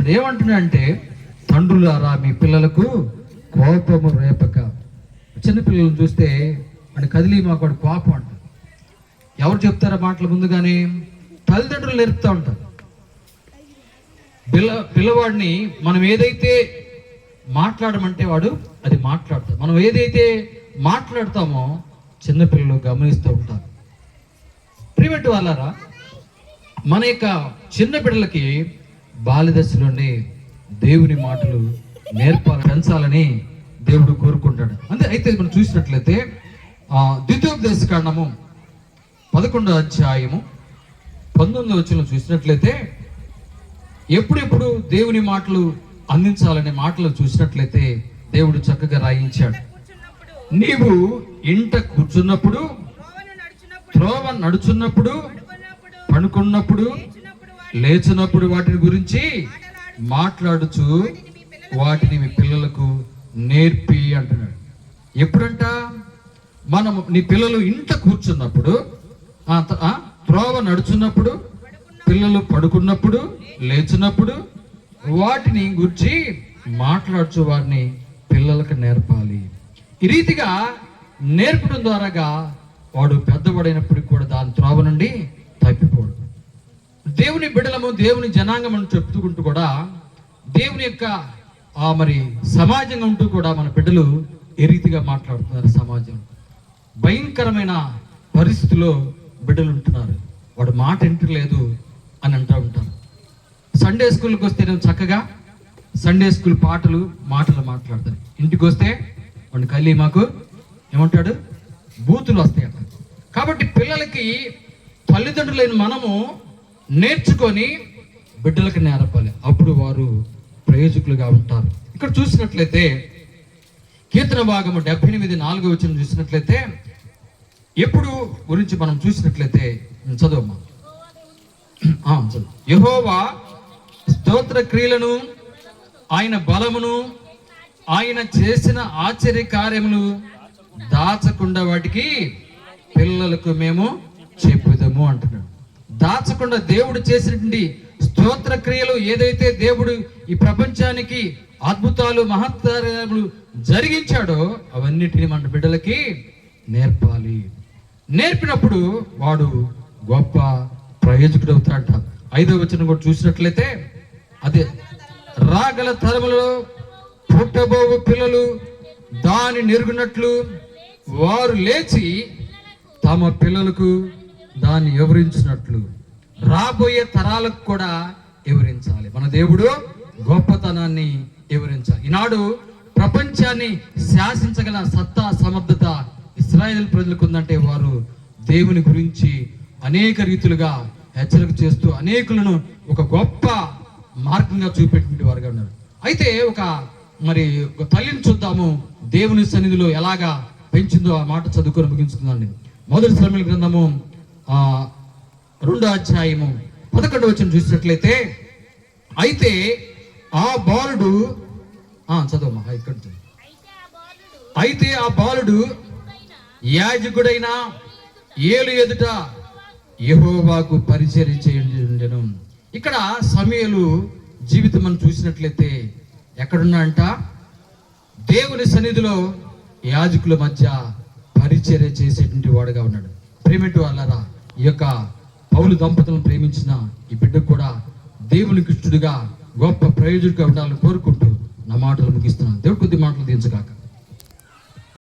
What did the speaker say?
అంటున్నాడు. ఏమంటున్నాడు అంటే, తండ్రులారా మీ పిల్లలకు కోపము రేపక. చిన్నపిల్లలను చూస్తే వాడు కదిలి మాకు వాడు కోపం అంట. ఎవరు చెప్తారా మాటలు ముందుగానే? తల్లిదండ్రులు నేర్పుతూ ఉంటారు. పిల్లవాడిని మనం ఏదైతే మాట్లాడమంటే వాడు అది మాట్లాడతాడు. మనం ఏదైతే మాట్లాడతామో చిన్నపిల్లలు గమనిస్తూ ఉంటారు. ప్రియమైన వాళ్ళారా, మన యొక్క చిన్న బిడ్డలకి బాల్యదశలోనే దేవుని మాటలు పెంచాలని దేవుడు కోరుకుంటాడు. అయితే మనం చూసినట్లయితే ద్వితీయోపదేశకాండము 11వ అధ్యాయము 19వ వచనం చూసినట్లయితే ఎప్పుడెప్పుడు దేవుని మాటలు అందించాలనే మాటలు చూసినట్లయితే దేవుడు చక్కగా రాయించాడు. నీవు ఇంట కూర్చున్నప్పుడు, త్రోవ నడుచున్నప్పుడు, పడుకున్నప్పుడు, లేచినప్పుడు వాటిని గురించి మాట్లాడుచు వాటిని మీ పిల్లలకు నేర్పి అంటున్నాడు. ఎప్పుడంట? మనము నీ పిల్లలు ఇంట కూర్చున్నప్పుడు, త్రోవ నడుచున్నప్పుడు, పిల్లలు పడుకున్నప్పుడు, లేచినప్పుడు వాటిని గురించి మాట్లాడుచు వారిని పిల్లలకు నేర్పాలి. ఈ రీతిగా నేర్పడం ద్వారాగా వాడు పెద్దవాడైనప్పటికీ కూడా దాని త్రోవ నుండి తప్పిపోడు. దేవుని బిడ్డలము, దేవుని జనాంగం అని చెప్పుకుంటూ కూడా దేవుని యొక్క మరి సమాజంగా ఉంటూ కూడా మన బిడ్డలు ఏ రీతిగా మాట్లాడుతున్నారు. సమాజం భయంకరమైన పరిస్థితిలో బిడ్డలు ఉంటున్నారు. వాడు మాట వింటలేదు అని అంటూ ఉంటారు. సండే స్కూల్కి వస్తే నేను చక్కగా సండే స్కూల్ మాటలు మాట్లాడతాను. ఇంటికి వస్తే వాడు కళ్ళి మాకు ఏమంటాడు, బూతులు వస్తాయట. కాబట్టి పిల్లలకి తల్లిదండ్రులైన మనము నేర్చుకొని బిడ్డలకు నేర్పాలి. అప్పుడు వారు ప్రయోజకులుగా ఉంటారు. ఇక్కడ చూసినట్లయితే కీర్తన భాగము 78:4 వచనం చూసినట్లయితే ఎప్పుడు గురించి మనం చూసినట్లయితే చదువమ్మా. యెహోవా స్తోత్ర క్రియలను, ఆయన బలమును, ఆయన చేసిన ఆశ్చర్య కార్యములు దాచకుండా వాటికి పిల్లలకు మేము చెప్పుదాము అంటున్నాడు. దాచకుండా దేవుడు చేసినటువంటి స్తోత్ర క్రియలు ఏదైతే దేవుడు ఈ ప్రపంచానికి అద్భుతాలు మహత్కార్యములు జరిగించాడో అవన్నిటిని మన బిడ్డలకి నేర్పాలి. నేర్పినప్పుడు వాడు గొప్ప ప్రయోజకుడు అవుతాడంట. 5వ వచనం కూడా చూసినట్లయితే అదే, రాగల తరములో పుట్టబోవు పిల్లలు దాని నెరుగునట్లు వారు లేచి తమ పిల్లలకు దాన్ని వివరించినట్లు రాబోయే తరాలకు కూడా వివరించాలి. మన దేవుడు గొప్పతనాన్ని వివరించాలి. ఈనాడు ప్రపంచాన్ని శాసించగల సత్తా సమర్థత ఇశ్రాయేలు ప్రజలకు ఉందంటే వారు దేవుని గురించి అనేక రీతులుగా హెచ్చరిక చేస్తూ అనేకులను ఒక గొప్ప మార్గంగా చూపెట్టిన వారుగా ఉన్నారు. అయితే ఒక తల్లిని చూద్దాము, దేవుని సన్నిధిలో ఎలాగా పెంచిందో ఆ మాట చదువుకొని ముగించుకుందాం. మొదటి సమూయేలు గ్రంథము 2వ అధ్యాయము 11వ వచనం చూసినట్లయితే, అయితే ఆ బాలుడు చదవమ్మా ఇక్కడ. అయితే ఆ బాలుడు యాజకుడైన ఏలు ఎదుట యెహోవాకు పరిచర్య చేయుండెను. ఇక్కడ సమూయేలు జీవితం మనం చూసినట్లయితే ఎక్కడున్నా అంట, దేవుని సన్నిధిలో యాజకుల మధ్య పరిచర్య చేసేటువంటి వాడుగా ఉన్నాడు. ప్రేమిటి వాళ్ళరా, ఈ యొక్క పౌలు దంపతులను ప్రేమించిన ఈ బిడ్డకు కూడా దేవునికి ఇష్టడుగా గొప్ప ప్రయోజకుడిగా ఉండాలని కోరుకుంటూ నా మాటలు ముగిస్తున్నాను. దేవుడు కొద్ది మాటలు దించగాక.